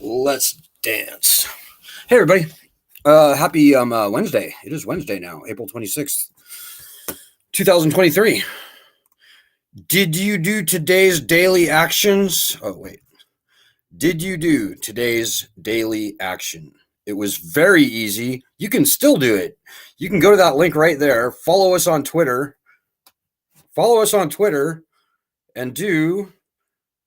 Let's dance. Hey, everybody. Happy Wednesday. It is Wednesday now, April 26th, 2023. Did you do today's daily actions? Oh, wait. Did you do today's daily action? It was very easy. You can still do it. You can go to that link right there. Follow us on Twitter. And do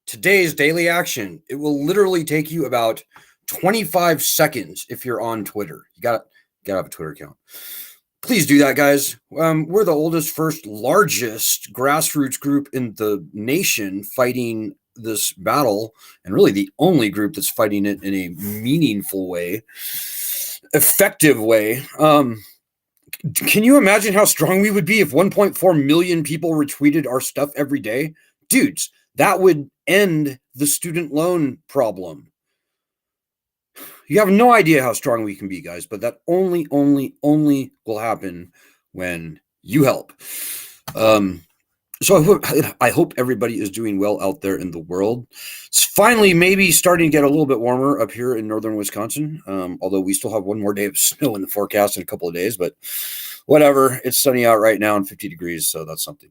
today's daily action. It will literally take you about 25 seconds if you're on Twitter. You gotta have a Twitter account. Please do that, guys. We're the oldest, first, largest grassroots group in the nation fighting this battle, and really the only group that's fighting it in a meaningful way, effective way. Can you imagine how strong we would be if 1.4 million people retweeted our stuff every day? Dudes, that would end the student loan problem. You have no idea how strong we can be, guys, but that only will happen when you help. So I hope everybody is doing well out there in the world. It's finally maybe starting to get a little bit warmer up here in northern Wisconsin, although we still have one more day of snow in the forecast in a couple of days, but whatever. It's sunny out right now and 50 degrees, so that's something.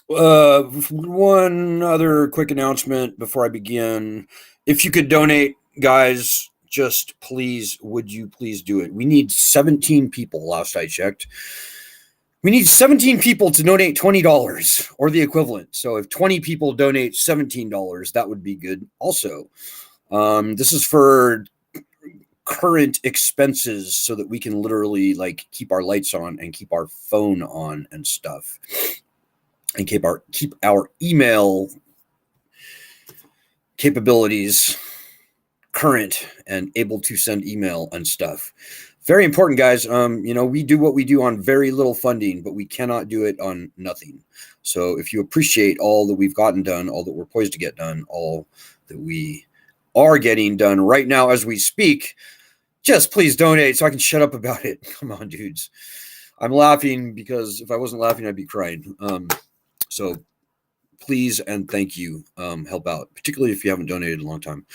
One other quick announcement before I begin. If you could donate, guys, just please, would you please do it? We need 17 people, last I checked. We need 17 people to donate $20 or the equivalent. So if 20 people donate $17, that would be good also. This is for current expenses so that we can literally like keep our lights on and keep our phone on and stuff. And keep our email capabilities current and able to send email and stuff. Very important, guys. We do what we do on very little funding, but we cannot do it on nothing. So if you appreciate all that we've gotten done, all that we're poised to get done, all that we are getting done right now as we speak, just please donate so I can shut up about it. Come on, dudes. I'm laughing because if I wasn't laughing, I'd be crying. So please and thank you, help out, particularly if you haven't donated in a long time.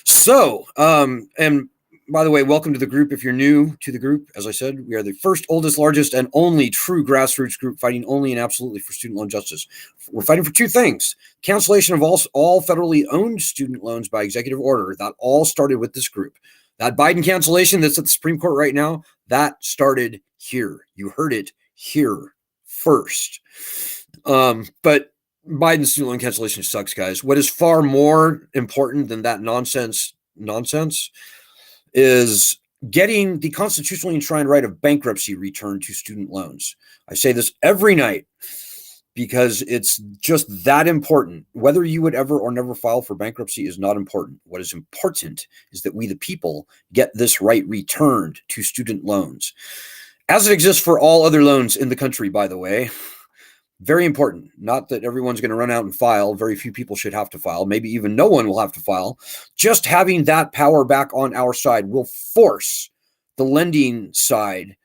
So, and by the way, welcome to the group. If you're new to the group, as I said, we are the first, oldest, largest, and only true grassroots group fighting only and absolutely for student loan justice. We're fighting for two things: cancellation of all federally owned student loans by executive order. That all started with this group. That Biden cancellation that's at the Supreme Court right now, that started here. You heard it here first. But Biden's student loan cancellation sucks, guys. What is far more important than that nonsense is getting the constitutionally enshrined right of bankruptcy returned to student loans. I say this every night because it's just that important. Whether you would ever or never file for bankruptcy is not important. What is important is that we, the people, get this right returned to student loans, as it exists for all other loans in the country, by the way. Very important. Not that everyone's going to run out and file. Very few people should have to file. Maybe even no one will have to file. Just having that power back on our side will force the lending side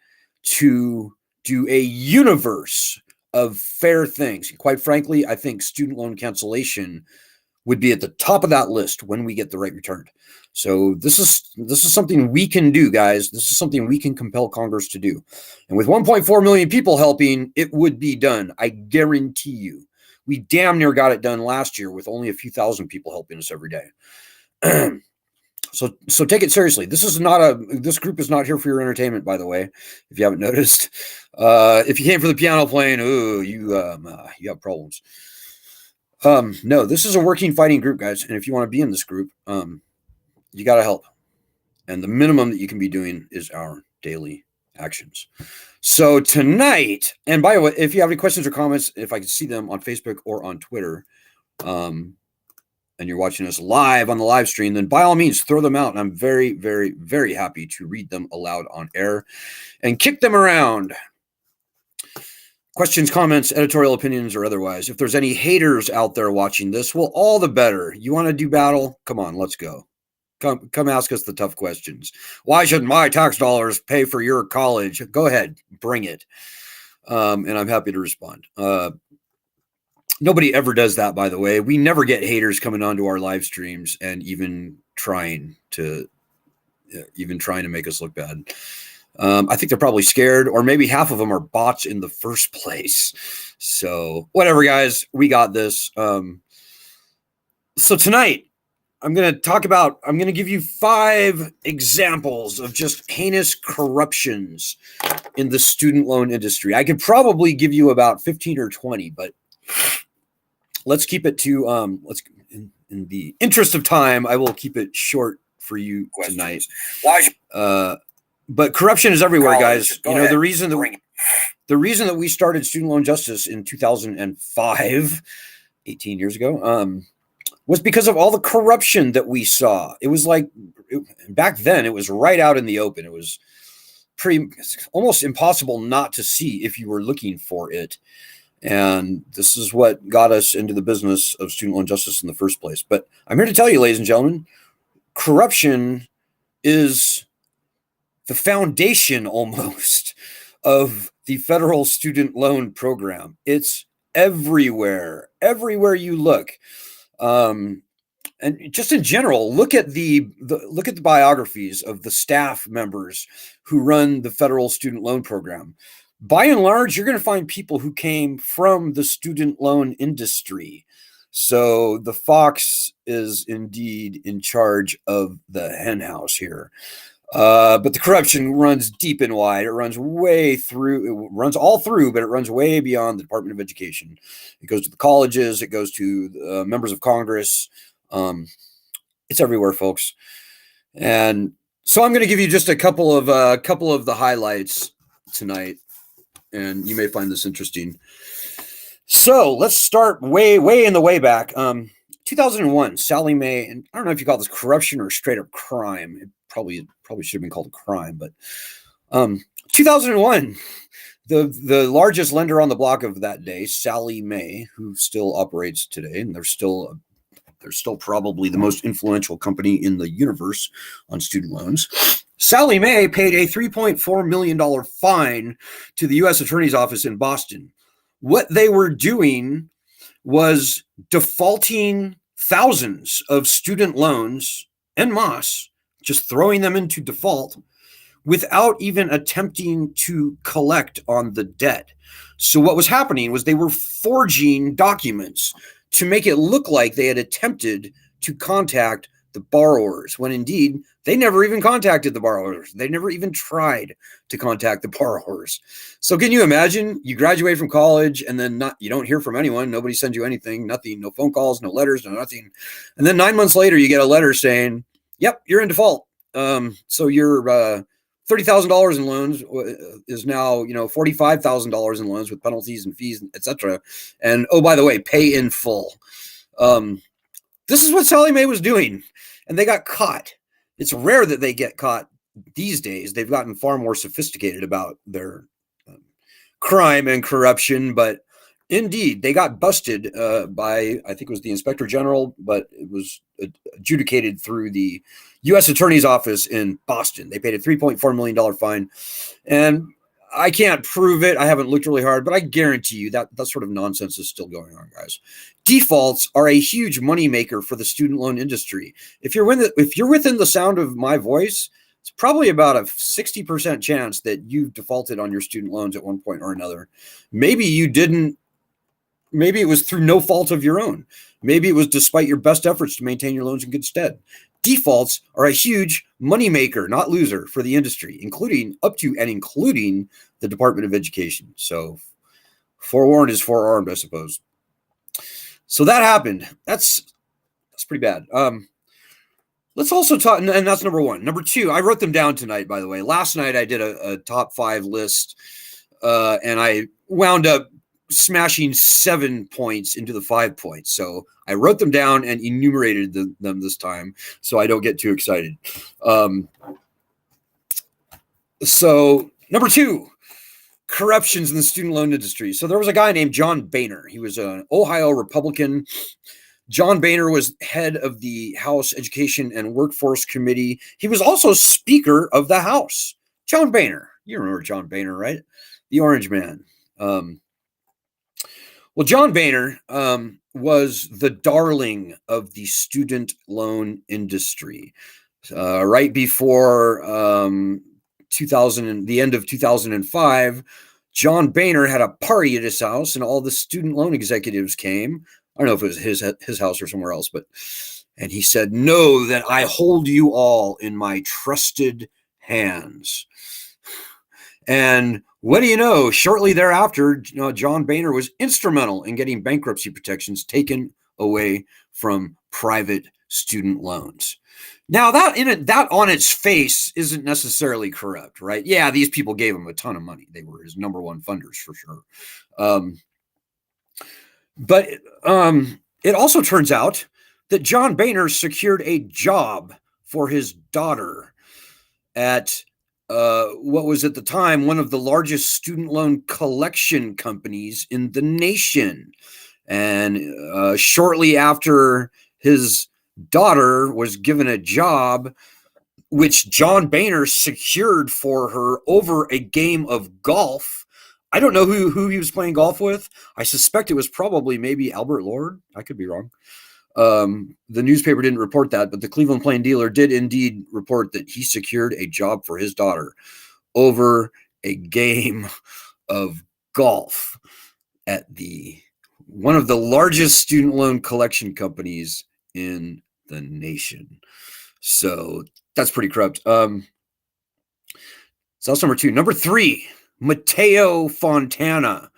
to do a universe of fair things. Quite frankly, I think student loan cancellation would be at the top of that list when we get the right returned. So this is something we can do, guys. This is something we can compel Congress to do. And with 1.4 million people helping, it would be done. I guarantee you. We damn near got it done last year with only a few thousand people helping us every day. So take it seriously. This group is not here for your entertainment, by the way, if you haven't noticed. If you came for the piano playing, you have problems. No, this is a working fighting group, guys. And if you want to be in this group, you got to help. And the minimum that you can be doing is our daily actions. So tonight, and by the way, if you have any questions or comments, if I can see them on Facebook or on Twitter, and you're watching us live on the live stream, then by all means, throw them out. And I'm very, very, very happy to read them aloud on air and kick them around. Questions, comments, editorial opinions, or otherwise. If there's any haters out there watching this, well, all the better. You want to do battle? Come on, let's go. Come ask us the tough questions. Why should my tax dollars pay for your college? Go ahead, bring it. And I'm happy to respond. Nobody ever does that, by the way. We never get haters coming onto our live streams and even trying to make us look bad. I think they're probably scared, or maybe half of them are bots in the first place. So whatever, guys, we got this. So tonight I'm going to give you 5 examples of just heinous corruptions in the student loan industry. I could probably give you about 15 or 20, but let's keep it to, in the interest of time, I will keep it short for you tonight. But corruption is everywhere, guys. You know, the reason that we started student loan justice in 2005, 18 years ago, was because of all the corruption that we saw. It was like, back then, it was right out in the open. It was almost impossible not to see if you were looking for it. And this is what got us into the business of student loan justice in the first place. But I'm here to tell you, ladies and gentlemen, corruption is the foundation almost of the federal student loan program. It's everywhere you look. And just in general, look at the biographies of the staff members who run the federal student loan program. By and large, you're going to find people who came from the student loan industry. So the fox is indeed in charge of the hen house here. But the corruption runs deep and wide. It runs all through, but it runs way beyond the Department of Education. It goes to the colleges. It goes to members of Congress. It's everywhere, folks. And so I'm going to give you just a couple of the highlights tonight, and you may find this interesting. So let's start way in the way back. 2001, Sallie Mae, and I don't know if you call this corruption or straight up crime. It probably should have been called a crime, but 2001, the largest lender on the block of that day, Sallie Mae, who still operates today, and they're still probably the most influential company in the universe on student loans. Sallie Mae paid a $3.4 million fine to the U.S. Attorney's Office in Boston. What they were doing was defaulting thousands of student loans en masse, just throwing them into default without even attempting to collect on the debt. So what was happening was they were forging documents to make it look like they had attempted to contact the borrowers, when indeed they never even contacted the borrowers. They never even tried to contact the borrowers. So can you imagine? You graduate from college and then you don't hear from anyone. Nobody sends you anything, nothing, no phone calls, no letters, no nothing. And then 9 months later, you get a letter saying, yep, you're in default. So your $30,000 in loans is now, $45,000 in loans with penalties and fees, etc. And oh, by the way, pay in full. This is what Sallie Mae was doing, and they got caught. It's rare that they get caught these days. They've gotten far more sophisticated about their crime and corruption, but indeed, they got busted by, I think it was the Inspector General, but it was adjudicated through the U.S. Attorney's Office in Boston. They paid a $3.4 million fine, and I can't prove it. I haven't looked really hard, but I guarantee you that sort of nonsense is still going on, guys. Defaults are a huge moneymaker for the student loan industry. If you're within the sound of my voice, it's probably about a 60% chance that you've defaulted on your student loans at one point or another. Maybe you didn't. Maybe it was through no fault of your own. Maybe it was despite your best efforts to maintain your loans in good stead. Defaults are a huge moneymaker, not loser, for the industry, including the Department of Education. So forewarned is forearmed, I suppose. So that happened. That's pretty bad. Let's also talk, and that's number one. Number two, I wrote them down tonight, by the way. Last night I did a top 5 list, and I wound up smashing 7 points into the 5 points. So I wrote them down and enumerated them this time so I don't get too excited. So number 2, corruptions in the student loan industry. So there was a guy named John Boehner. He was an Ohio Republican. John Boehner was head of the House Education and Workforce Committee. He was also Speaker of the House. John Boehner. You remember John Boehner, right? The Orange Man. Well, Well, John Boehner was the darling of the student loan industry. Right before 2000, the end of 2005, John Boehner had a party at his house, and all the student loan executives came. I don't know if it was his house or somewhere else, and he said, "Know that I hold you all in my trusted hands." And what do you know? Shortly thereafter, John Boehner was instrumental in getting bankruptcy protections taken away from private student loans. Now, that on its face isn't necessarily corrupt, right? Yeah, these people gave him a ton of money. They were his number one funders for sure. But it also turns out that John Boehner secured a job for his daughter at what was at the time one of the largest student loan collection companies in the nation. And shortly after his daughter was given a job, which John Boehner secured for her over a game of golf. I don't know who he was playing golf with. I suspect it was probably maybe Albert Lord. I could be wrong. The newspaper didn't report that, but the Cleveland Plain Dealer did indeed report that he secured a job for his daughter over a game of golf at one of the largest student loan collection companies in the nation. So that's pretty corrupt. So that's number 2. Number 3, Matteo Fontana.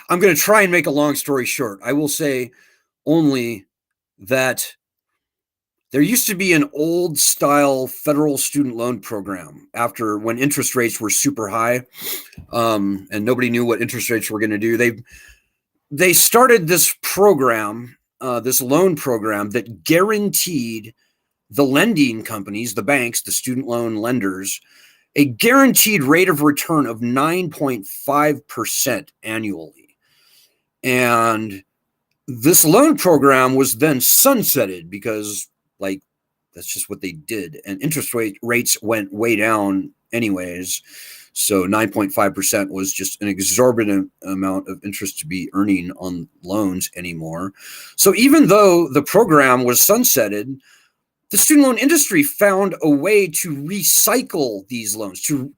I'm going to try and make a long story short. I will say only that there used to be an old style federal student loan program when interest rates were super high, and nobody knew what interest rates were going to do. They started this program, this loan program that guaranteed the lending companies, the banks, the student loan lenders, a guaranteed rate of return of 9.5% annually. And this loan program was then sunsetted because, that's just what they did. And interest rates went way down anyways. So 9.5% was just an exorbitant amount of interest to be earning on loans anymore. So even though the program was sunsetted, the student loan industry found a way to recycle these loans, to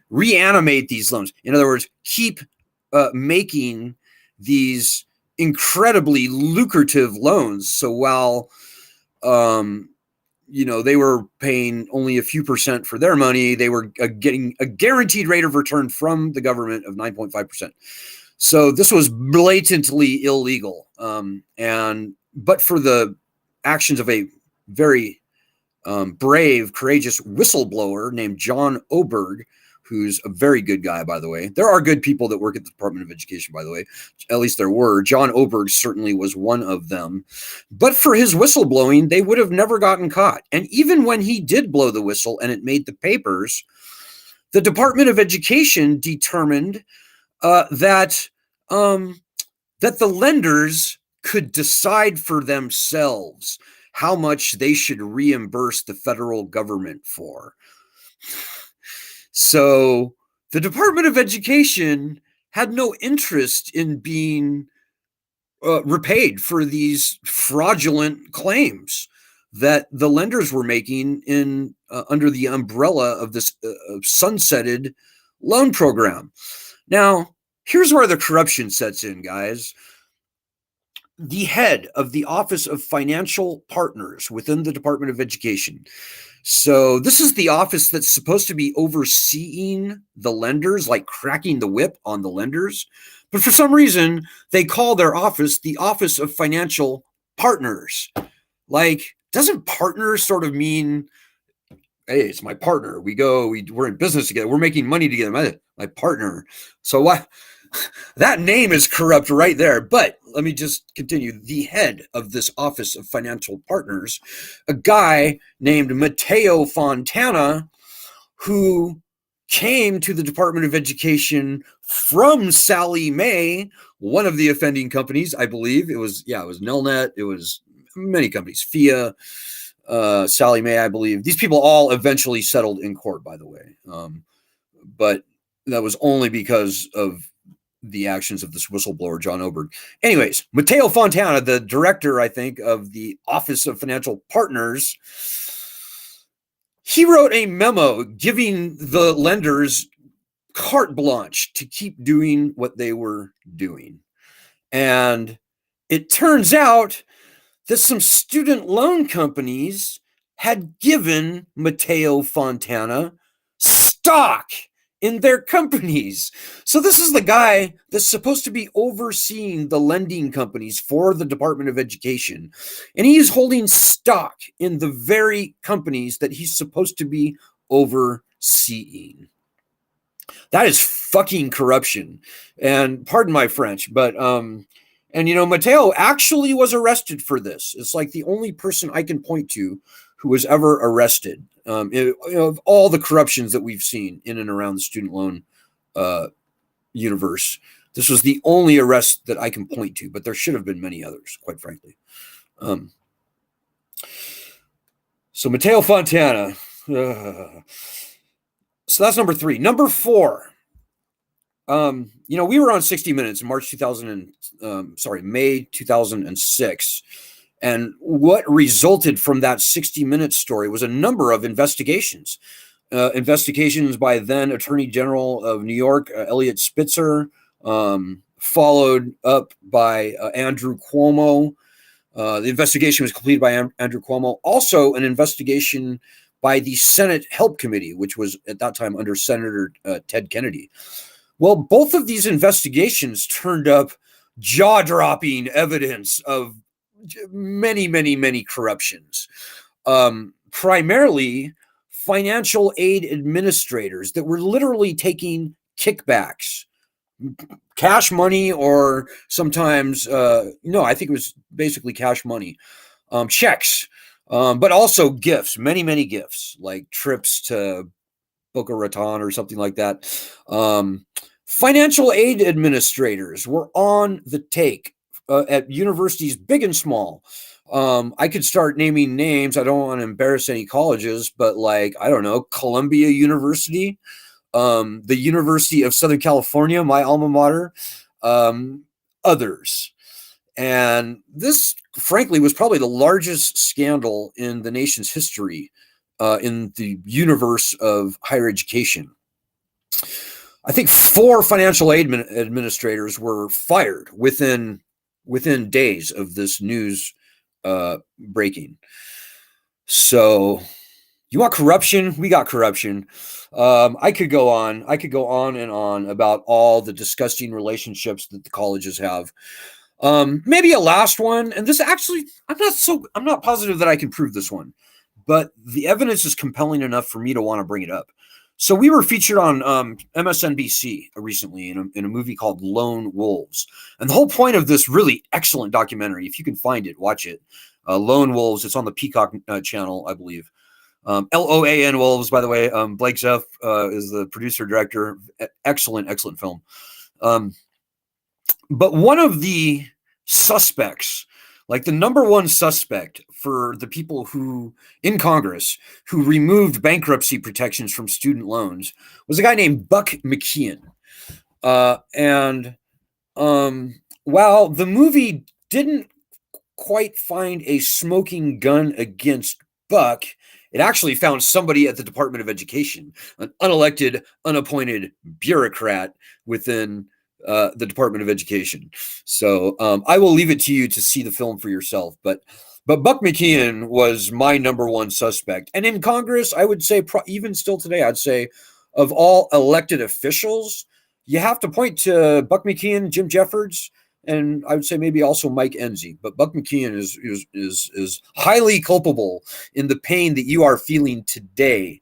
reanimate these loans. In other words, keep making these incredibly lucrative loans. So while they were paying only a few percent for their money, they were getting a guaranteed rate of return from the government of 9.5%. So this was blatantly illegal. But for the actions of a very brave, courageous whistleblower named John Oberg, who's a very good guy, by the way. There are good people that work at the Department of Education, by the way. At least there were. John Oberg certainly was one of them. But for his whistleblowing, they would have never gotten caught. And even when he did blow the whistle and it made the papers, the Department of Education determined that the lenders could decide for themselves how much they should reimburse the federal government for. So the Department of Education had no interest in being repaid for these fraudulent claims that the lenders were making under the umbrella of this sunsetted loan program. Now, here's where the corruption sets in, guys. The head of the Office of Financial Partners within the Department of Education. So this is the office that's supposed to be overseeing the lenders, like cracking the whip on the lenders. But for some reason, they call their office the Office of Financial Partners. Doesn't partner sort of mean, hey, it's my partner. We're in business together. We're making money together. My partner. So what? That name is corrupt right there. But let me just continue. The head of this Office of Financial Partners, a guy named Matteo Fontana, who came to the Department of Education from Sallie Mae, one of the offending companies, I believe. It was Nelnet. It was many companies, FIA, Sallie Mae, I believe. These people all eventually settled in court, by the way. But that was only because of the actions of this whistleblower, John Oberg. Anyways, Matteo Fontana, the director, I think, of the Office of Financial Partners, he wrote a memo giving the lenders carte blanche to keep doing what they were doing. And it turns out that some student loan companies had given Matteo Fontana stock in their companies. So this is the guy that's supposed to be overseeing the lending companies for the Department of Education. And he is holding stock in the very companies that he's supposed to be overseeing. That is fucking corruption. And pardon my French, but and Matteo actually was arrested for this. It's like the only person I can point to who was ever arrested. Of all the corruptions that we've seen in and around the student loan universe, this was the only arrest that I can point to, but there should have been many others, quite frankly. So Matteo Fontana. So that's number 3. Number 4. We were on 60 Minutes in May 2006. And what resulted from that 60 Minutes story was a number of investigations. Investigations by then Attorney General of New York, Elliot Spitzer, followed up by Andrew Cuomo. The investigation was completed by Andrew Cuomo. Also, an investigation by the Senate Help Committee, which was at that time under Senator Ted Kennedy. Well, both of these investigations turned up jaw-dropping evidence of many, many, many corruptions. Primarily financial aid administrators that were literally taking kickbacks, cash money, or sometimes, I think it was basically cash money, checks, but also gifts, many, many gifts, like trips to Boca Raton or something like that. Financial aid administrators were on the take at universities big and small. I could start naming names. I don't want to embarrass any colleges, but Columbia University, the University of Southern California, my alma mater, others. And this, frankly, was probably the largest scandal in the nation's history in the universe of higher education. I think 4 financial aid administrators were fired within days of this news breaking. So you want corruption? We got corruption. I could go on and on about all the disgusting relationships that the colleges have. Maybe a last one, and this actually, I'm not positive that I can prove this one, but the evidence is compelling enough for me to want to bring it up. So we were featured on MSNBC recently in a movie called Lone Wolves. And the whole point of this really excellent documentary, if you can find it, watch it. Lone Wolves, it's on the Peacock channel, I believe. LOAN Wolves, by the way. Blake Zeff is the producer, director. Excellent, excellent film. But one of the suspects, like the number one suspect for the people who in Congress who removed bankruptcy protections from student loans, was a guy named Buck McKeon. While the movie didn't quite find a smoking gun against Buck, it actually found somebody at the Department of Education, an unelected, unappointed bureaucrat within the Department of Education. So I will leave it to you to see the film for yourself. But Buck McKeon was my number one suspect. And in Congress, I would say, even still today, I'd say of all elected officials, you have to point to Buck McKeon, Jim Jeffords, and I would say maybe also Mike Enzi. But Buck McKeon is highly culpable in the pain that you are feeling today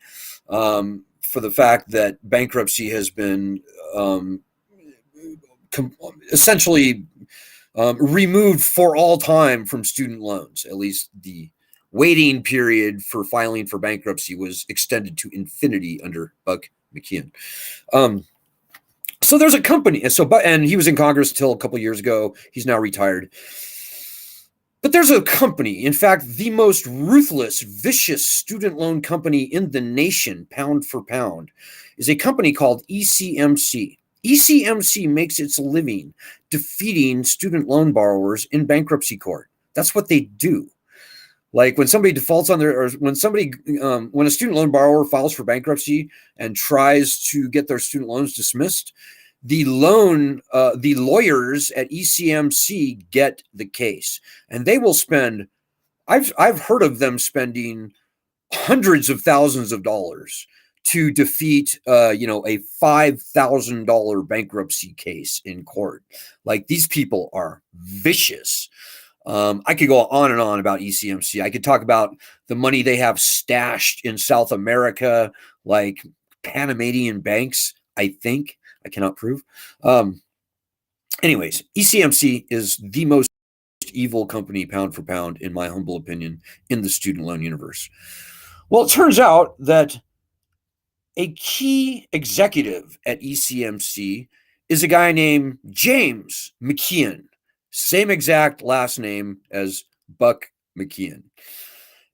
for the fact that bankruptcy has been essentially removed for all time from student loans. At least the waiting period for filing for bankruptcy was extended to infinity under Buck McKeon. So there's a company, and he was in Congress until a couple years ago. He's now retired. But there's a company, in fact, the most ruthless, vicious student loan company in the nation, pound for pound, is a company called ECMC. ECMC makes its living defeating student loan borrowers in bankruptcy court. That's what they do. Like when somebody defaults on their, or when when a student loan borrower files for bankruptcy and tries to get their student loans dismissed, the lawyers at ECMC get the case, and they will spend. I've heard of them spending hundreds of thousands of dollars to defeat, a $5,000 bankruptcy case in court. Like, these people are vicious. I could go on and on about ECMC. I could talk about the money they have stashed in South America, like Panamanian banks, I think. I cannot prove. Anyways, ECMC is the most evil company, pound for pound, in my humble opinion, in the student loan universe. Well, it turns out that a key executive at ECMC is a guy named James McKeon. Same exact last name as Buck McKeon.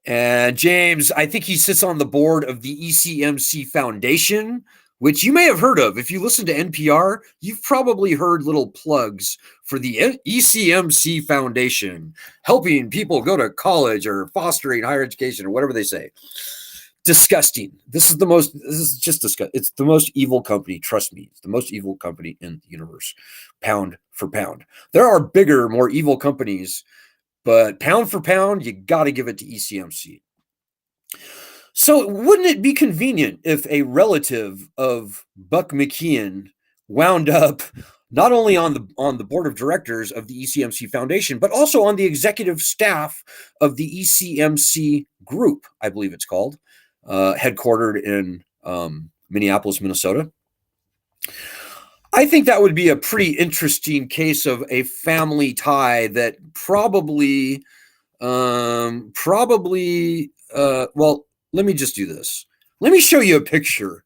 And James, I think he sits on the board of the ECMC Foundation, which you may have heard of. If you listen to NPR, you've probably heard little plugs for the ECMC Foundation, helping people go to college or fostering higher education or whatever they say. Disgusting. This is just disgusting. It's the most evil company. Trust me. It's the most evil company in the universe, pound for pound. There are bigger, more evil companies, but pound for pound, you got to give it to ECMC. So wouldn't it be convenient if a relative of Buck McKeon wound up not only on the board of directors of the ECMC Foundation, but also on the executive staff of the ECMC Group, I believe it's called, headquartered in Minneapolis, Minnesota? I think that would be a pretty interesting case of a family tie that probably, well, let me just do this. Let me show you a picture.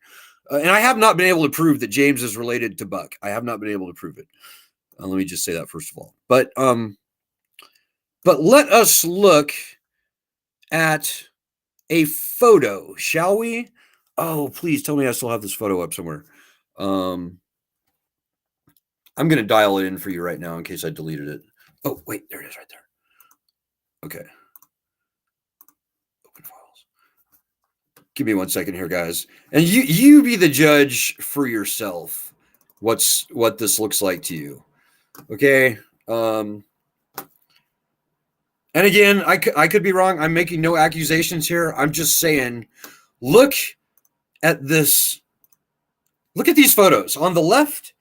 And I have not been able to prove that James is related to Buck. I have not been able to prove it. Let me just say that first of all. But let us look at a photo, shall we? Oh, please tell me I still have this photo up somewhere. I'm going to dial it in for you right now in case I deleted it. Oh, wait, there it is right there. Okay. Open files. Give me 1 second here, guys. And you be the judge for yourself what this looks like to you. Okay? And again, I could be wrong. I'm making no accusations here. I'm just saying, look at this. Look at these photos. On the left,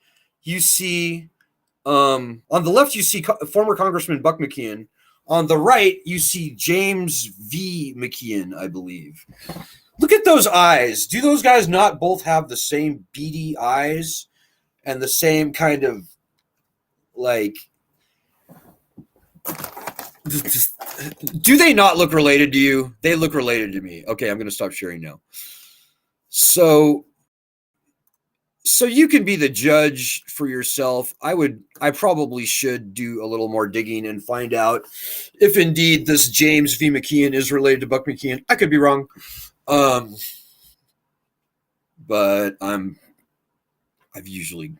you see former Congressman Buck McKeon. On the right, you see James V. McKeon, I believe. Look at those eyes. Do those guys not both have the same beady eyes and the same kind of, like, do they not look related to you? They look related to me. Okay, I'm going to stop sharing now. So you can be the judge for yourself. I probably should do a little more digging and find out if indeed this James V. McKeon is related to Buck McKeon. I could be wrong. But I've usually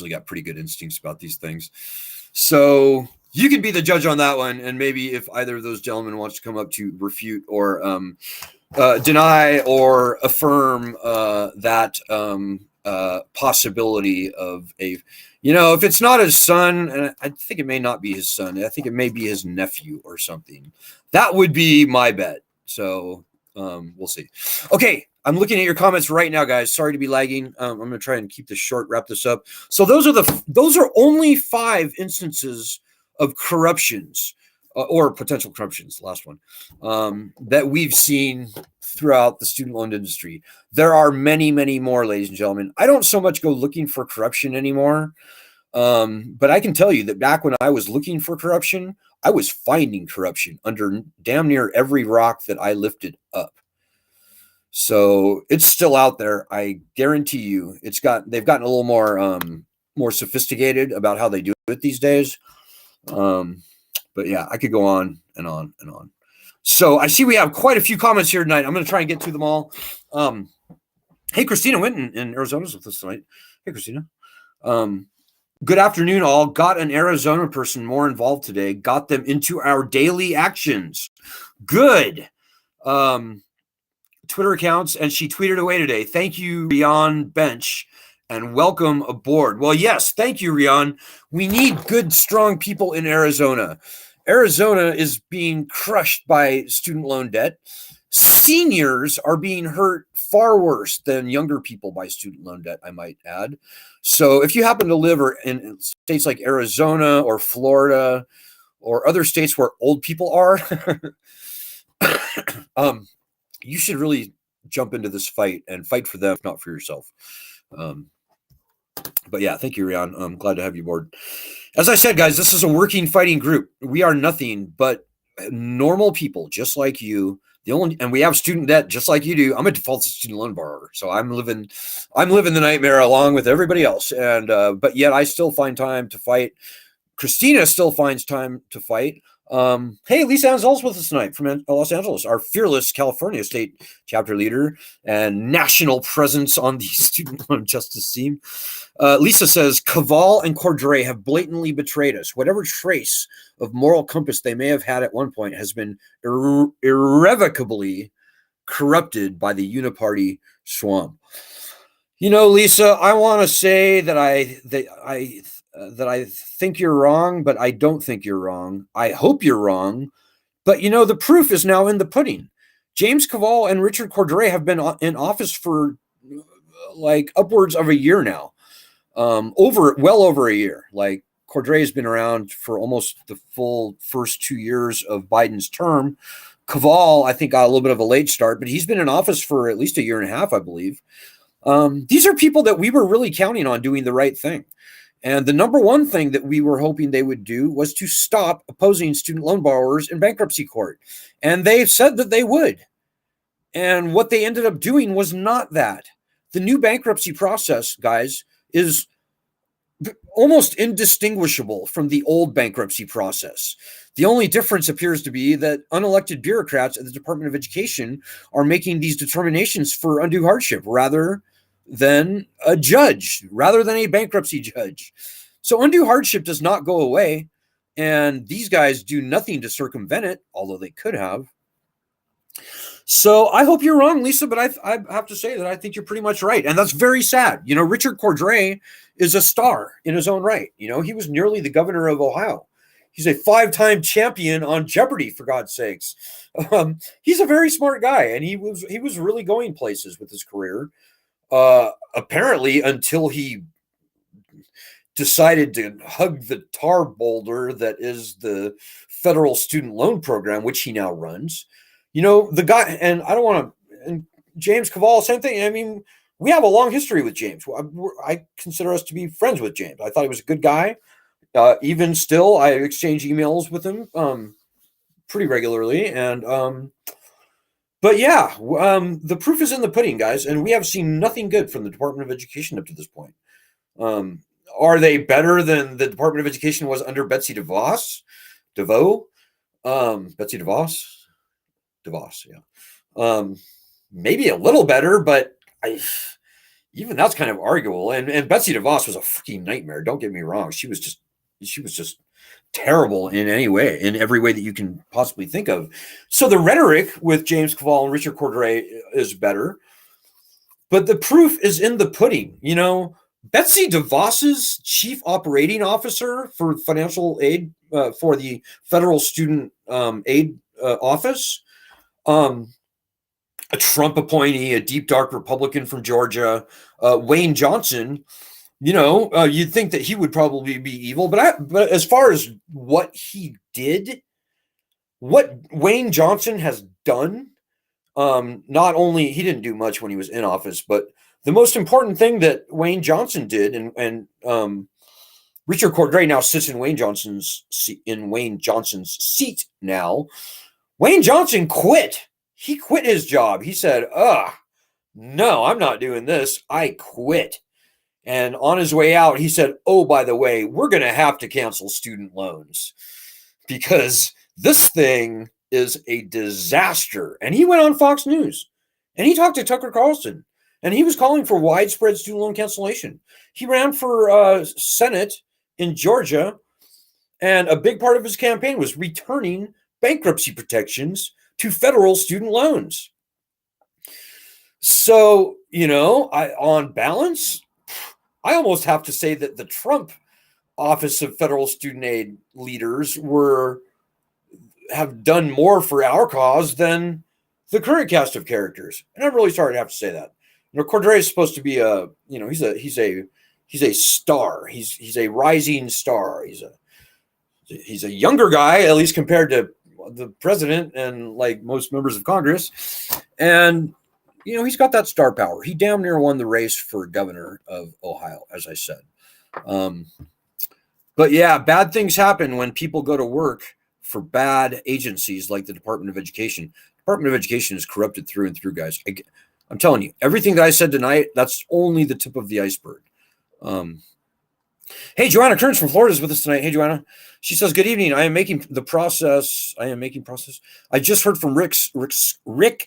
got pretty good instincts about these things. So you can be the judge on that one. And maybe if either of those gentlemen wants to come up to refute or deny or affirm that possibility of if it's not his son, and I think it may not be his son, I think it may be his nephew or something. That would be my bet. So we'll see. Okay, I'm looking at your comments right now, guys. Sorry to be lagging. I'm going to try and keep this short, wrap this up. So those are only 5 instances of corruptions or potential corruptions, last one, that we've seen throughout the student loan industry. There are many, many more, ladies and gentlemen. I don't so much go looking for corruption anymore, but I can tell you that back when I was looking for corruption, I was finding corruption under damn near every rock that I lifted up. So it's still out there. I guarantee you they've gotten a little more sophisticated about how they do it these days. But yeah, I could go on and on and on. So I see we have quite a few comments here tonight. I'm going to try and get through them all. Hey, Christina Winton in Arizona's with us tonight. Hey, Christina. Good afternoon, all. Got an Arizona person more involved today. Got them into our daily actions. Good. Twitter accounts, and she tweeted away today. Thank you, Rian Bench, and welcome aboard. Well, yes, thank you, Rian. We need good, strong people in Arizona. Arizona is being crushed by student loan debt. Seniors are being hurt far worse than younger people by student loan debt, I might add. So if you happen to live in states like Arizona or Florida or other states where old people are, you should really jump into this fight and fight for them, not for yourself. But yeah, thank you, Rian. I'm glad to have you aboard. As I said, guys, this is a working fighting group. We are nothing but normal people, just like you. And we have student debt, just like you do. I'm a defaulted student loan borrower, so I'm living the nightmare along with everybody else. And but yet I still find time to fight. Christina still finds time to fight. Hey, Lisa Anzel's with us tonight from Los Angeles, our fearless California state chapter leader and national presence on the student loan justice team. Lisa says, Caval and Cordray have blatantly betrayed us. Whatever trace of moral compass they may have had at one point has been irrevocably corrupted by the uniparty swamp. You know, Lisa, I want to say that I think you're wrong, but I don't think you're wrong. I hope you're wrong. But, you know, the proof is now in the pudding. James Caval and Richard Cordray have been in office for like upwards of a year now. Well over a year. Like Cordray has been around for almost the full first 2 years of Biden's term. Caval, I think, got a little bit of a late start, but he's been in office for at least a year and a half, I believe. These are people that we were really counting on doing the right thing. And the number one thing that we were hoping they would do was to stop opposing student loan borrowers in bankruptcy court. And they said that they would. And what they ended up doing was not that. The new bankruptcy process, guys, is almost indistinguishable from the old bankruptcy process. The only difference appears to be that unelected bureaucrats at the Department of Education are making these determinations for undue hardship rather than a judge, rather than a bankruptcy judge. So undue hardship does not go away, and these guys do nothing to circumvent it, although they could have. So I hope you're wrong, Lisa, but I have to say that I think you're pretty much right. And that's very sad. You know, Richard Cordray is a star in his own right. You know, he was nearly the governor of Ohio. He's a 5-time champion on Jeopardy, for God's sakes. He's a very smart guy, and he was really going places with his career. Apparently, until he decided to hug the tar boulder that is the federal student loan program, which he now runs. You know, the guy, and I don't want to, and James Caval, same thing. I mean, we have a long history with James. I consider us to be friends with James. I thought he was a good guy. Even still, I exchange emails with him pretty regularly. And, but yeah, the proof is in the pudding, guys. And we have seen nothing good from the Department of Education up to this point. Are they better than the Department of Education was under Betsy DeVos? Betsy DeVos? DeVos, yeah. Maybe a little better, but even that's kind of arguable. And Betsy DeVos was a freaking nightmare. Don't get me wrong. She was just terrible in every way that you can possibly think of. So the rhetoric with James Caval and Richard Cordray is better, but the proof is in the pudding. You know, Betsy DeVos's chief operating officer for financial aid for the federal student aid office, a Trump appointee, a deep, dark Republican from Georgia, Wayne Johnson, you know, you'd think that he would probably be evil. But as far as what he did, what Wayne Johnson has done, not only, he didn't do much when he was in office, but the most important thing that Wayne Johnson did, and Richard Cordray now sits in Wayne Johnson's seat now. Wayne Johnson quit. He quit his job. He said, no, I'm not doing this. I quit. And on his way out, he said, oh, by the way, we're going to have to cancel student loans because this thing is a disaster. And he went on Fox News and he talked to Tucker Carlson. And he was calling for widespread student loan cancellation. He ran for Senate in Georgia, and a big part of his campaign was returning bankruptcy protections to federal student loans. So, on balance, I almost have to say that the Trump Office of Federal Student Aid leaders have done more for our cause than the current cast of characters. And I'm really sorry to have to say that. Cordray is supposed to be he's a star. He's a rising star. He's a younger guy, at least compared to the president and like most members of Congress. And he's got that star power. He damn near won the race for governor of Ohio, as I said. But yeah, bad things happen when people go to work for bad agencies like the Department of Education. Department of Education is corrupted through and through, guys. I'm telling you, everything that I said tonight, that's only the tip of the iceberg. Hey, Joanna Kearns from Florida is with us tonight. Hey, Joanna. She says, good evening. I am making process. I just heard from Rick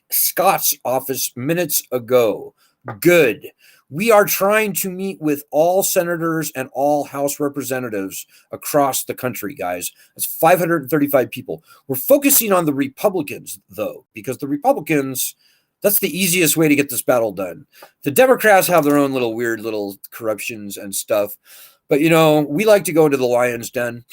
Scott's office minutes ago. Good. We are trying to meet with all senators and all House representatives across the country, guys. That's 535 people. We're focusing on the Republicans, though, because the Republicans, that's the easiest way to get this battle done. The Democrats have their own weird little corruptions and stuff. But, we like to go into the lion's den.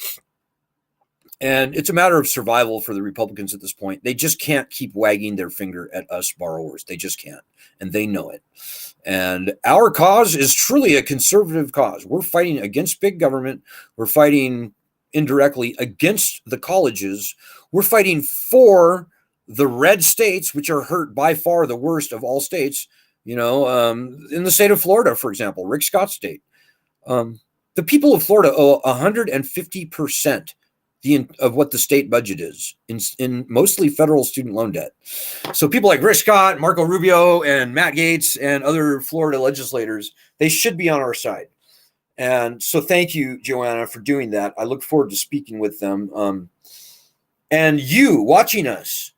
And it's a matter of survival for the Republicans at this point. They just can't keep wagging their finger at us borrowers. They just can't. And they know it. And our cause is truly a conservative cause. We're fighting against big government. We're fighting indirectly against the colleges. We're fighting for the red states, which are hurt by far the worst of all states. In the state of Florida, for example, Rick Scott's state. The people of Florida owe 150% of what the state budget is in mostly federal student loan debt. So people like Rick Scott, Marco Rubio, and Matt Gaetz and other Florida legislators, they should be on our side. And so thank you, Joanna, for doing that. I look forward to speaking with them. And you watching us,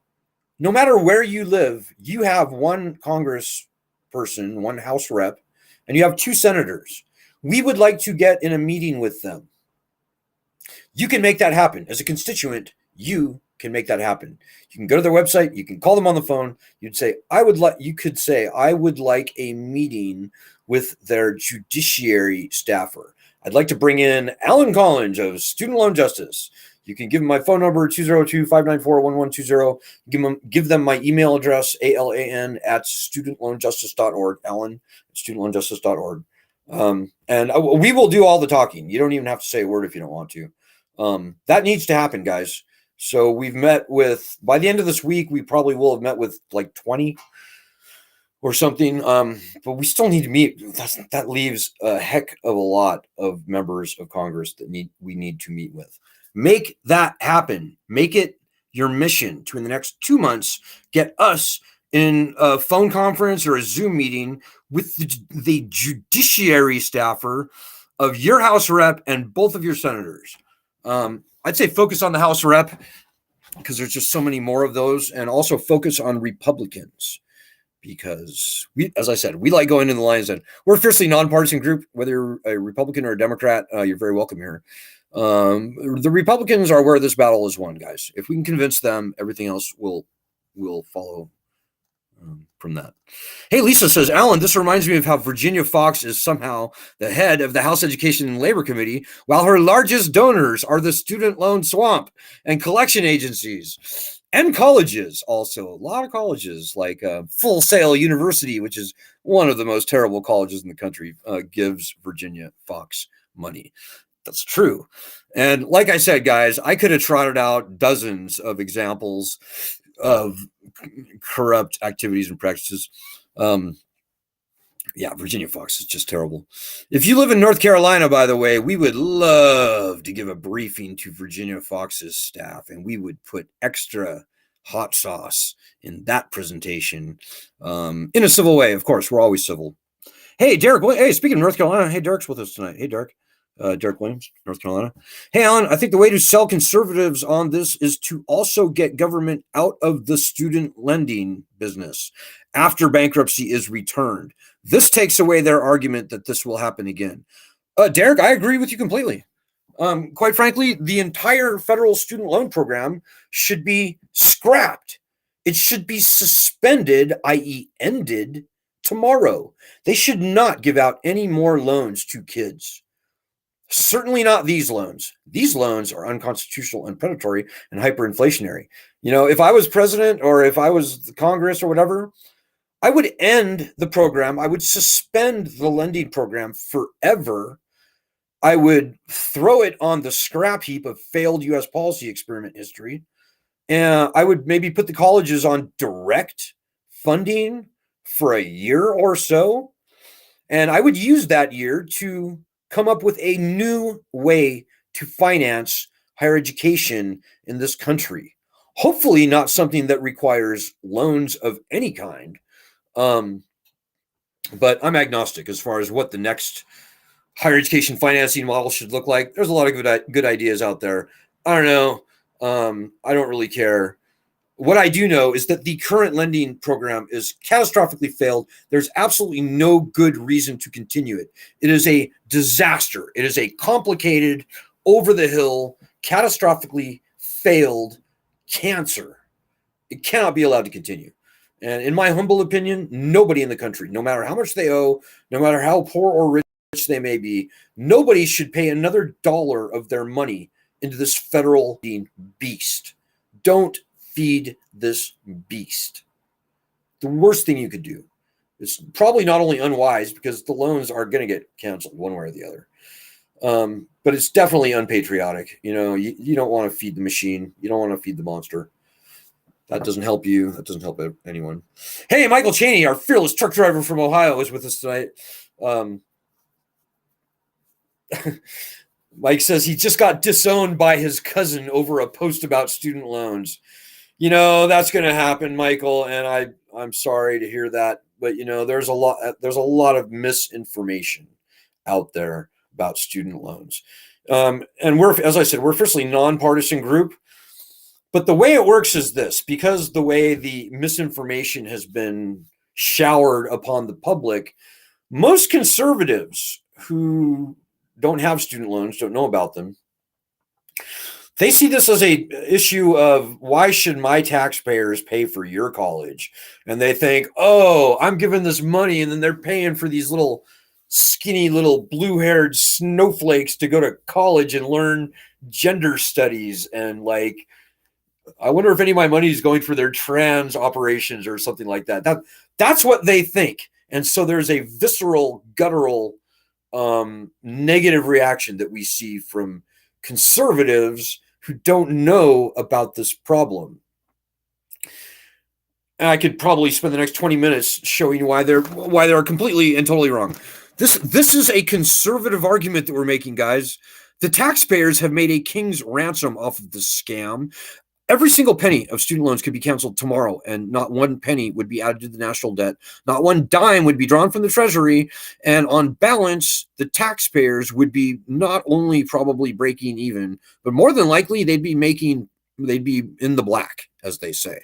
no matter where you live, you have one congressperson, one House rep, and you have two senators. We would like to get in a meeting with them. You can make that happen. As a constituent, you can make that happen. You can go to their website. You can call them on the phone. You could say, I would like a meeting with their judiciary staffer. I'd like to bring in Alan Collins of Student Loan Justice. You can give them my phone number, 202-594-1120. Give them my email address, alan@studentloanjustice.org, alan@studentloanjustice.org. And we will do all the talking. You don't even have to say a word if you don't want to. That needs to happen, guys. So we've met with, by the end of this week, we probably will have met with like 20 or something. But we still need to meet. That leaves a heck of a lot of members of Congress that we need to meet with. Make that happen. Make it your mission to, in the next 2 months, get us in a phone conference or a Zoom meeting with the judiciary staffer of your House rep and both of your senators. I'd say focus on the House rep because there's just so many more of those, and also focus on Republicans because as I said, we like going in the lion's den. We're a fiercely nonpartisan group. Whether you're a Republican or a Democrat, you're very welcome here. The Republicans are where this battle is won, guys. If we can convince them, everything else will follow from that. Hey, Lisa says, Alan, this reminds me of how Virginia Fox is somehow the head of the House Education and Labor Committee, while her largest donors are the student loan swamp and collection agencies and colleges. Also, a lot of colleges like Full Sail University, which is one of the most terrible colleges in the country, gives Virginia Fox money. That's true. And like I said, guys, I could have trotted out dozens of examples of corrupt activities and practices. Virginia Fox is just terrible. If you live in North Carolina, by the way, we would love to give a briefing to Virginia Fox's staff, and we would put extra hot sauce in that presentation in a civil way. Of course, we're always civil. Hey, Derek. Hey, speaking of North Carolina, hey, Derek's with us tonight. Hey, Derek. Derek Williams, North Carolina. Hey, Alan, I think the way to sell conservatives on this is to also get government out of the student lending business after bankruptcy is returned. This takes away their argument that this will happen again. Derek, I agree with you completely. Quite frankly, the entire federal student loan program should be scrapped. It should be suspended, i.e., ended tomorrow. They should not give out any more loans to kids. Certainly not these loans. These loans are unconstitutional and predatory and hyperinflationary. If I was president or if I was the Congress or whatever, I would end the program. I would suspend the lending program forever. I would throw it on the scrap heap of failed U.S. policy experiment history. And I would maybe put the colleges on direct funding for a year or so. And I would use that year to come up with a new way to finance higher education in this country. Hopefully not something that requires loans of any kind. But I'm agnostic as far as what the next higher education financing model should look like. There's a lot of good ideas out there. I don't know. I don't really care. What I do know is that the current lending program is catastrophically failed. There's absolutely no good reason to continue it. It is a disaster. It is a complicated, over-the-hill, catastrophically failed cancer. It cannot be allowed to continue. And in my humble opinion, nobody in the country, no matter how much they owe, no matter how poor or rich they may be, nobody should pay another dollar of their money into this federal beast. Don't feed this beast. The worst thing you could do. It's probably not only unwise because the loans are going to get canceled one way or the other. But it's definitely unpatriotic. You don't want to feed the machine. You don't want to feed the monster. That doesn't help you. That doesn't help anyone. Hey, Michael Cheney, our fearless truck driver from Ohio, is with us tonight. Mike says he just got disowned by his cousin over a post about student loans. That's going to happen, Michael, and I'm sorry to hear that. But there's a lot of misinformation out there about student loans. And as I said, we're officially nonpartisan group. But the way it works is this, because the way the misinformation has been showered upon the public, most conservatives who don't have student loans, don't know about them, they see this as a issue of why should my taxpayers pay for your college? And they think, oh, I'm giving this money and then they're paying for these little skinny little blue-haired snowflakes to go to college and learn gender studies. And I wonder if any of my money is going for their trans operations or something like that. That's what they think. And so there's a visceral, guttural, negative reaction that we see from conservatives who don't know about this problem. And I could probably spend the next 20 minutes showing you why they're completely and totally wrong. This is a conservative argument that we're making, guys. The taxpayers have made a king's ransom off of this scam. Every single penny of student loans could be canceled tomorrow, and not one penny would be added to the national debt. Not one dime would be drawn from the Treasury. And on balance, the taxpayers would be not only probably breaking even, but more than likely they'd be in the black, as they say.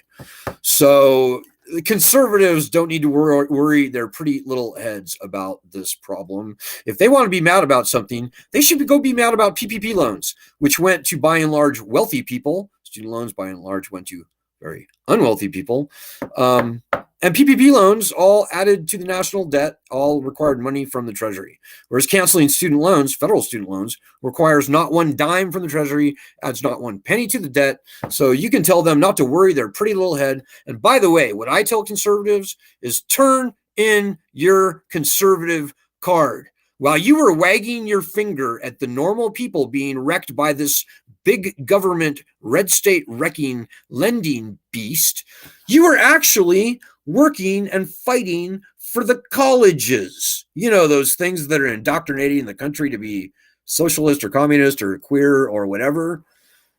So the conservatives don't need to worry their pretty little heads about this problem. If they want to be mad about something, they should go be mad about PPP loans, which went to, by and large, wealthy people. Student loans, by and large, went to very unwealthy people. And PPP loans all added to the national debt, all required money from the Treasury. Whereas canceling student loans, federal student loans, requires not one dime from the Treasury, adds not one penny to the debt. So you can tell them not to worry their pretty little head. And by the way, what I tell conservatives is turn in your conservative card. While you were wagging your finger at the normal people being wrecked by this big government, red state wrecking lending beast, you were actually working and fighting for the colleges. Those things that are indoctrinating the country to be socialist or communist or queer or whatever.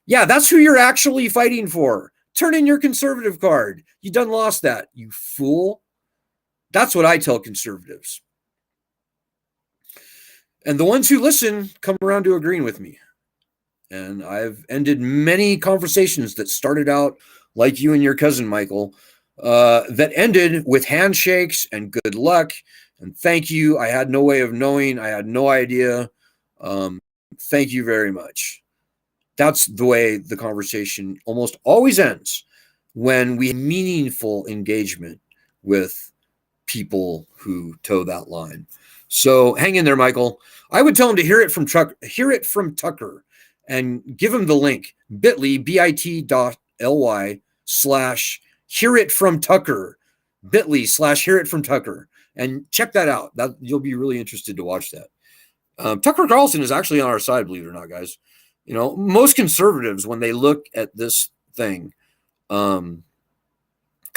Yeah, that's who you're actually fighting for. Turn in your conservative card. You done lost that, you fool. That's what I tell conservatives. And the ones who listen come around to agreeing with me. And I've ended many conversations that started out like you and your cousin, Michael, that ended with handshakes and good luck and thank you. I had no way of knowing. I had no idea. Thank you very much. That's the way the conversation almost always ends when we have meaningful engagement with people who toe that line. So hang in there, Michael. I would tell him to hear it from Tucker and give him the link, bit.ly/hear it from Tucker, bit.ly/hear it from Tucker. And check that out. That you'll be really interested to watch that. Tucker Carlson is actually on our side, believe it or not, guys. You know, most conservatives, when they look at this thing, come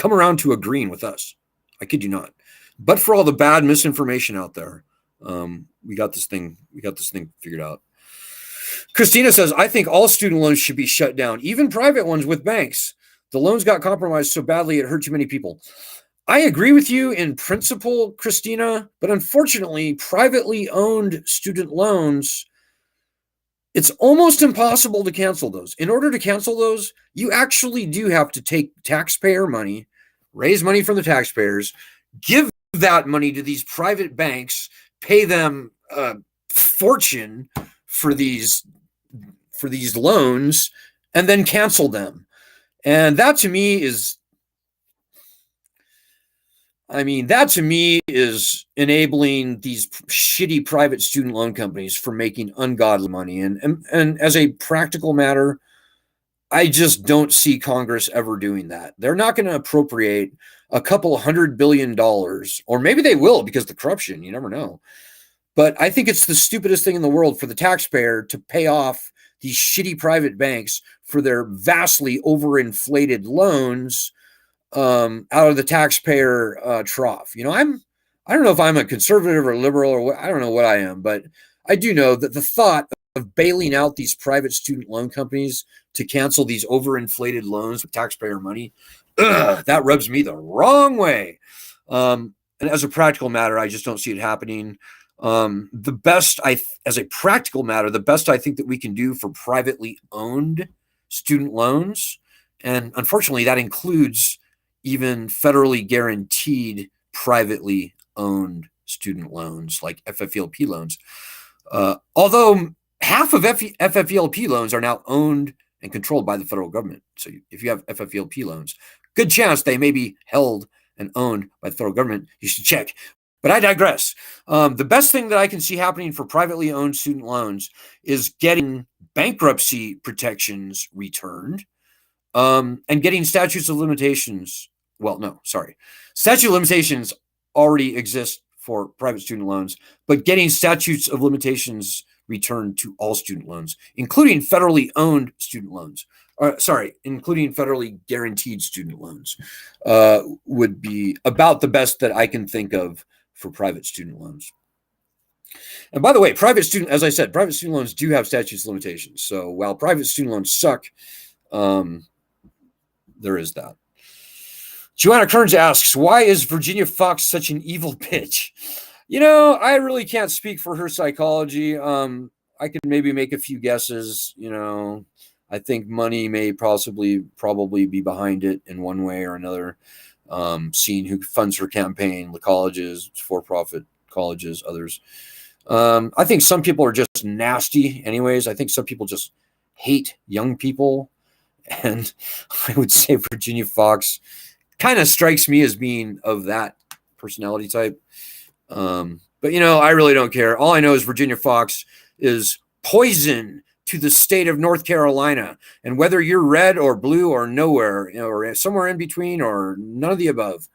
around to agreeing with us. I kid you not. But for all the bad misinformation out there, we got this thing figured out. Christina says, I think all student loans should be shut down, even private ones with banks. The loans got compromised so badly it hurt too many people. I agree with you in principle, Christina, but unfortunately, privately owned student loans, it's almost impossible to cancel those. In order to cancel those, you actually do have to take taxpayer money, raise money from the taxpayers, give that money to these private banks, pay them a fortune for these loans, and then cancel them. And that to me is enabling these shitty private student loan companies from making ungodly money. And as a practical matter, I just don't see Congress ever doing that. They're not going to appropriate a couple $100 billion, or maybe they will because of the corruption. You never know. But I think it's the stupidest thing in the world for the taxpayer to pay off these shitty private banks for their vastly overinflated loans out of the taxpayer trough. You know, I don't know if I'm a conservative or liberal or I don't know what I am, but I do know that the thought of bailing out these private student loan companies to cancel these overinflated loans with taxpayer money, that rubs me the wrong way. And as a practical matter, I just don't see it happening. As a practical matter, the best I think that we can do for privately owned student loans, and unfortunately that includes even federally guaranteed privately owned student loans like FFELP loans. Although half of FFELP loans are now owned and controlled by the federal government. So if you have FFELP loans, good chance they may be held and owned by the federal government. You should check. But I digress. The best thing that I can see happening for privately owned student loans is getting bankruptcy protections returned and getting statutes of limitations. Well, no, sorry. Statute of limitations already exist for private student loans, but getting statutes of limitations returned to all student loans, including federally owned student loans. Including federally guaranteed student loans, would be about the best that I can think of for private student loans. And by the way, as I said, private student loans do have statutes of limitations. So while private student loans suck, there is that. Joanna Kearns asks, why is Virginia Fox such an evil bitch? You know, I really can't speak for her psychology. I could maybe make a few guesses. You know, I think money may probably be behind it in one way or another. Seeing who funds her campaign, the colleges, for-profit colleges, others. I think some people are just nasty anyways. I think some people just hate young people. And I would say Virginia Fox kind of strikes me as being of that personality type. But, you know, I really don't care. All I know is Virginia Fox is poison to the state of North Carolina. And whether you're red or blue or nowhere, you know, or somewhere in between or none of the above,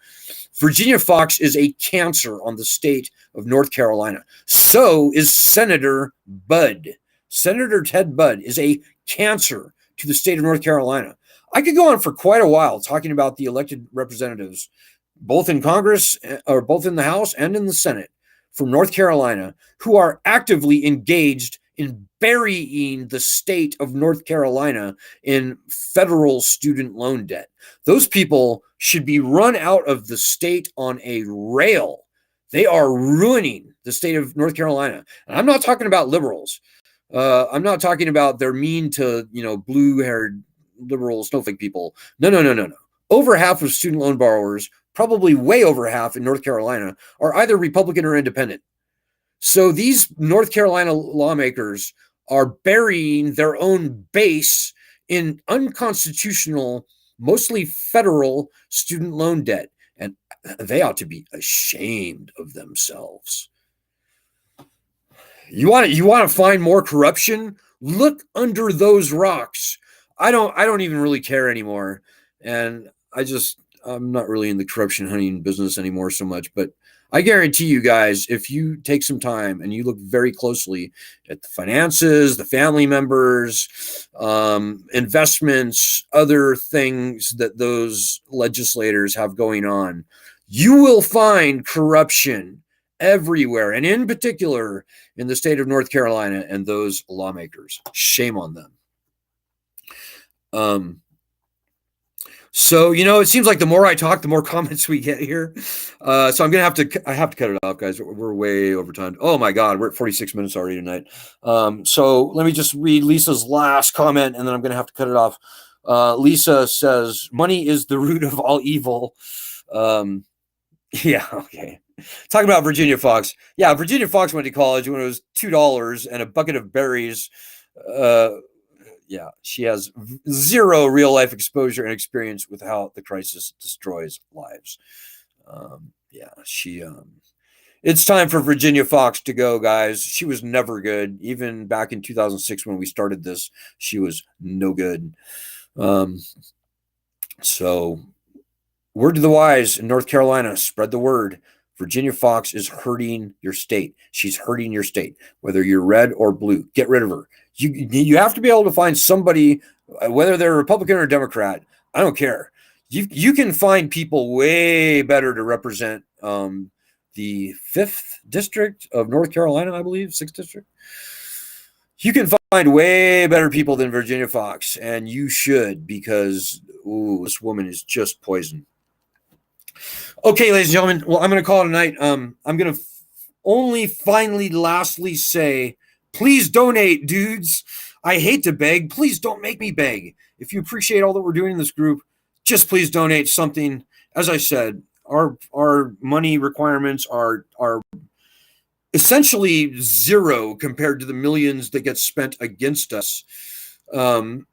Virginia Fox is a cancer on the state of North Carolina. So is Senator Budd. Senator Ted Budd is a cancer to the state of North Carolina. I could go on for quite a while talking about the elected representatives, both in Congress or both in the House and in the Senate from North Carolina, who are actively engaged in burying the state of North Carolina in federal student loan debt. Those people should be run out of the state on a rail They are ruining the state of North Carolina. And I'm not talking about liberals. I'm not talking about they're mean to, blue-haired liberal snowflake people. No, no, no, no, no. Over half of student loan borrowers, probably way over half in North Carolina, are either Republican or independent. So these North Carolina lawmakers are burying their own base in unconstitutional, mostly federal student loan debt. And they ought to be ashamed of themselves. You want to find more corruption? Look under those rocks. I don't even really care anymore. And I'm not really in the corruption hunting business anymore so much, but I guarantee you guys, if you take some time and you look very closely at the finances, the family members, investments, other things that those legislators have going on, you will find corruption everywhere, and in particular in the state of North Carolina and those lawmakers. Shame on them. So, it seems like the more I talk, the more comments we get here. So I have to cut it off, guys. We're way over time. Oh my God, we're at 46 minutes already tonight. So let me just read Lisa's last comment, and then I'm going to have to cut it off. Lisa says, money is the root of all evil. Yeah, okay. Talking about Virginia Fox. Yeah, Virginia Fox went to college when it was $2 and a bucket of berries. Yeah, she has zero real life exposure and experience with how the crisis destroys lives. It's time for Virginia Fox to go, guys. She was never good. Even back in 2006 when we started this, she was no good. So word to the wise in North Carolina, spread the word. Virginia Fox is hurting your state. She's hurting your state, whether you're red or blue. Get rid of her. You have to be able to find somebody, whether they're Republican or Democrat. I don't care. You can find people way better to represent the 5th district of North Carolina, I believe, 6th district. You can find way better people than Virginia Fox, and you should, because this woman is just poison. Okay, ladies and gentlemen, well, I'm going to call it a night. I'm going to only finally, lastly say, please donate, dudes. I hate to beg. Please don't make me beg. If you appreciate all that we're doing in this group, just please donate something. As I said, our money requirements are essentially zero compared to the millions that get spent against us. And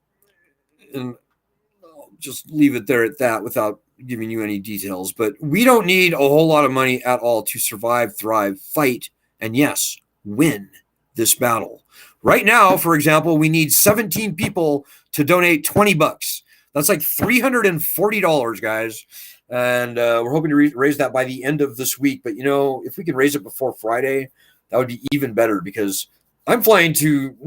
I'll just leave it there at that without giving you any details. But we don't need a whole lot of money at all to survive, thrive, fight, and yes, win this battle. Right now, for example, we need 17 people to donate $20. That's like $340, guys. And we're hoping to raise that by the end of this week. But, if we can raise it before Friday, that would be even better, because I'm flying to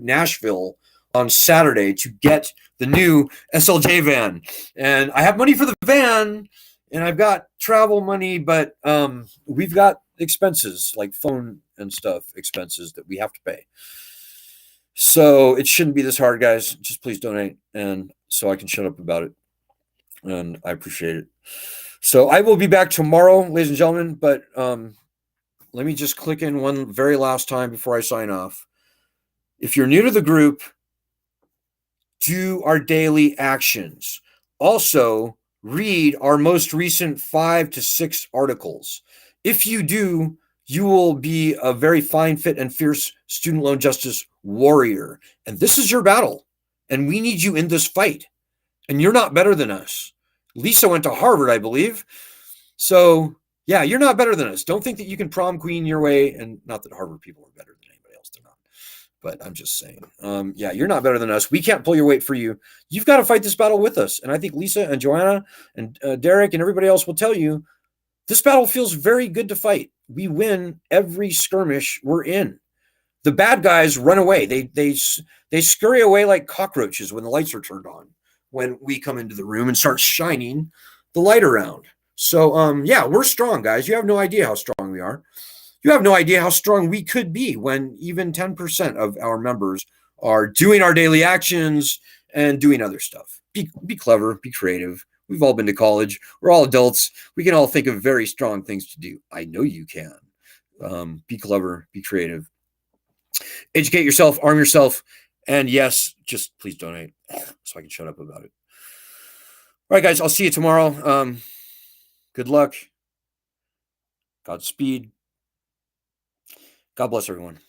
Nashville on Saturday to get the new SLJ van. And I have money for the van, and I've got travel money, but we've got expenses like phone and stuff, expenses that we have to pay. So it shouldn't be this hard, guys. Just please donate, and so I can shut up about it. And I appreciate it. So I will be back tomorrow, ladies and gentlemen, but let me just click in one very last time before I sign off. If you're new to the group, do our daily actions. Also, read our most recent 5 to 6 articles. If you do, you will be a very fine, fit, and fierce student loan justice warrior. And this is your battle. And we need you in this fight. And you're not better than us. Lisa went to Harvard, I believe. So, yeah, you're not better than us. Don't think that you can prom queen your way. And not that Harvard people are better than anybody else. They're not. But I'm just saying, you're not better than us. We can't pull your weight for you. You've got to fight this battle with us. And I think Lisa and Joanna and Derek and everybody else will tell you, this battle feels very good to fight. We win every skirmish we're in. The bad guys run away. They scurry away like cockroaches when the lights are turned on, when we come into the room and start shining the light around. So, we're strong, guys. You have no idea how strong we are. You have no idea how strong we could be when even 10% of our members are doing our daily actions and doing other stuff. Be clever, be creative. We've all been to college. We're all adults. We can all think of very strong things to do. I know you can. Be clever, be creative, educate yourself, arm yourself, and yes, just please donate so I can shut up about it. All right, guys, I'll see you tomorrow. Good luck. Godspeed. God bless everyone.